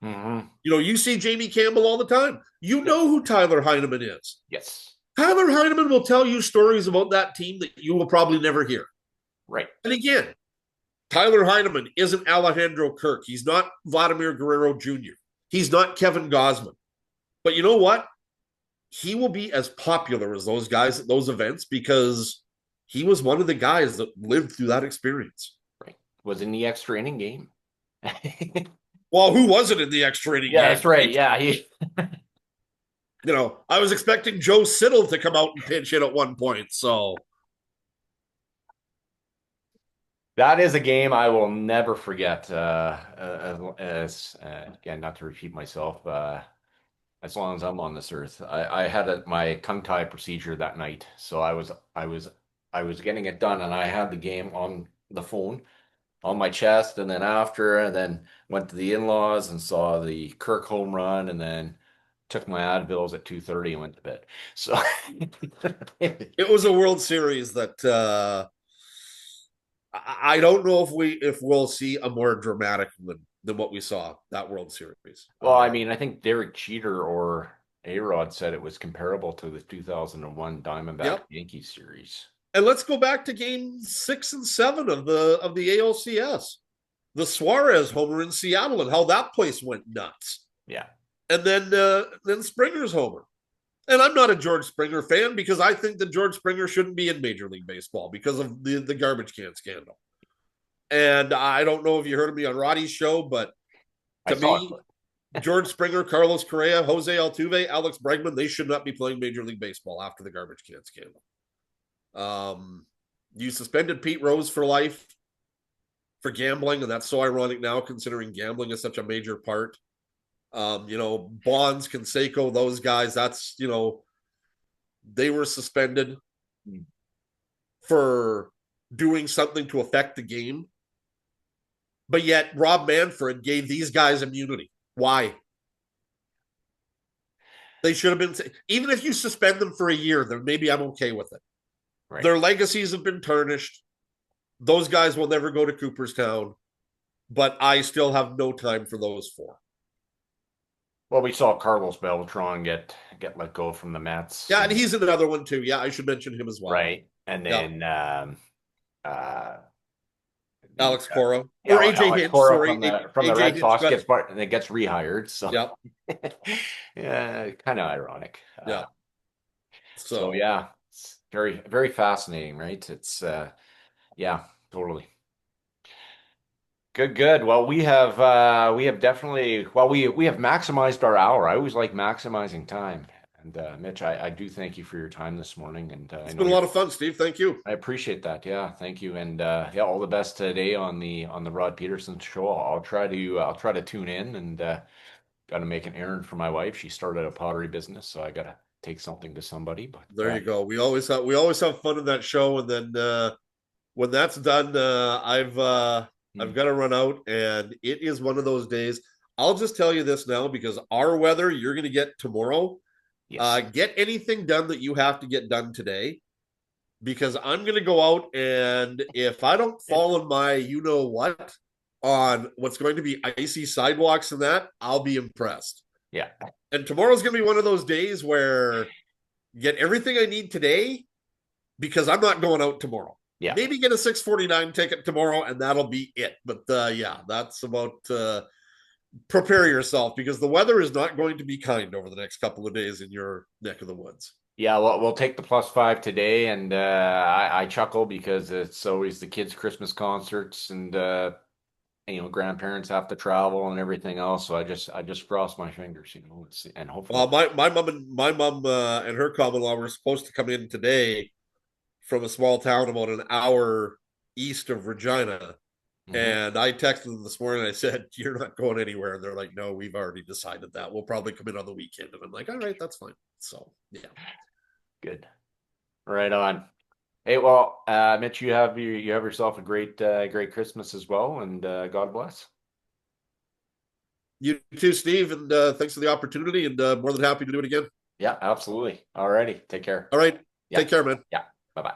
Mm-hmm. you see Jamie Campbell all the time. You Yep. know who Tyler Heineman is. Yes. Tyler Heineman will tell you stories about that team that you will probably never hear. Right. And again, Tyler Heineman isn't Alejandro Kirk. He's not Vladimir Guerrero Jr. He's not Kevin Gosman. But you know what? He will be as popular as those guys at those events because he was one of the guys that lived through that experience. Right. Was in the extra inning game. Well, who wasn't in the extra inning Yeah, game, that's right. right? Yeah, he I was expecting Joe Siddle to come out and pitch in at one point. So, that is a game I will never forget. Again, not to repeat myself, as long as I'm on this earth, I had my tongue tie procedure that night, so I was getting it done, and I had the game on the phone on my chest, and then after, and then went to the in-laws and saw the Kirk home run, and then took my Advils at 2:30 and went to bed. So it was a World Series that I don't know if we'll see a more dramatic than what we saw that World Series. Well, I mean, I think Derek Jeter or A-Rod said it was comparable to the 2001 Diamondback Yep. Yankees series. And let's go back to game 6 and 7 of the ALCS. The Suarez homer in Seattle and how that place went nuts. Yeah. And then Springer's homer. And I'm not a George Springer fan because I think that George Springer shouldn't be in Major League Baseball because of the garbage can scandal. And I don't know if you heard me on Roddy's show, but I to saw me, it. George Springer, Carlos Correa, Jose Altuve, Alex Bregman, they should not be playing Major League Baseball after the garbage can scandal. You suspended Pete Rose for life for gambling, and that's so ironic now considering gambling is such a major part. Bonds, Canseco, those guys, they were suspended Mm. for doing something to affect the game. But yet Rob Manfred gave these guys immunity. Why? They should have been, even if you suspend them for a year, then maybe I'm okay with it. Right. Their legacies have been tarnished. Those guys will never go to Cooperstown, but I still have no time for those four. Well, we saw Carlos Beltran get let go from the Mets. Yeah, and he's another one too. Yeah, I should mention him as well. Right. And Yeah, then uh the Alex Cora yeah, or AJ Alex Hinch. Cora Sorry, from the AJ Red Hinch Sox got. gets part and it gets rehired. So Yeah, yeah, kind of ironic. yeah. So So yeah, it's very, very fascinating, right? It's yeah, totally. Good, good. Well, we have definitely we have maximized our hour. I always like maximizing time. And Mitch, I do thank you for your time this morning. And I it's know been a lot of fun, Steve. Thank you. I appreciate that. Yeah, thank you. And yeah, all the best today on the Rod Peterson show. I'll try to tune in and got to make an errand for my wife. She started a pottery business, so I got to take something to somebody. But There you go. We always have fun in that show, and then when that's done, I've hmm, got to run out, and it is one of those days. I'll just tell you this now because our weather you're going to get tomorrow. yes, Get anything done that you have to get done today. because I'm going to go out, and if I don't fall in my you know what on what's going to be icy sidewalks and that, I'll be impressed. Yeah. And tomorrow's going to be one of those days where get everything I need today because I'm not going out tomorrow. Yeah. Maybe get a 649 ticket tomorrow and that'll be it. But yeah, that's about prepare yourself because the weather is not going to be kind over the next couple of days in your neck of the woods. Yeah, well, we'll take the +5 today, and I chuckle because it's always the kids' Christmas concerts, and grandparents have to travel and everything else. So I just cross my fingers, and hopefully, My mom and her common law were supposed to come in today from a small town about an hour east of Regina. mhm, And I texted them this morning. I said, "You're not going anywhere." And they're like, "No, we've already decided that. We'll probably come in on the weekend." And I'm like, "All right, that's fine." So yeah, good, right on. Hey, well, Mitch, you have yourself a great Christmas as well, and God bless. you too, Steve. And thanks for the opportunity. And more than happy to do it again. Yeah, absolutely. All righty, take care. All right, Yeah, take care, man. yeah. Bye bye.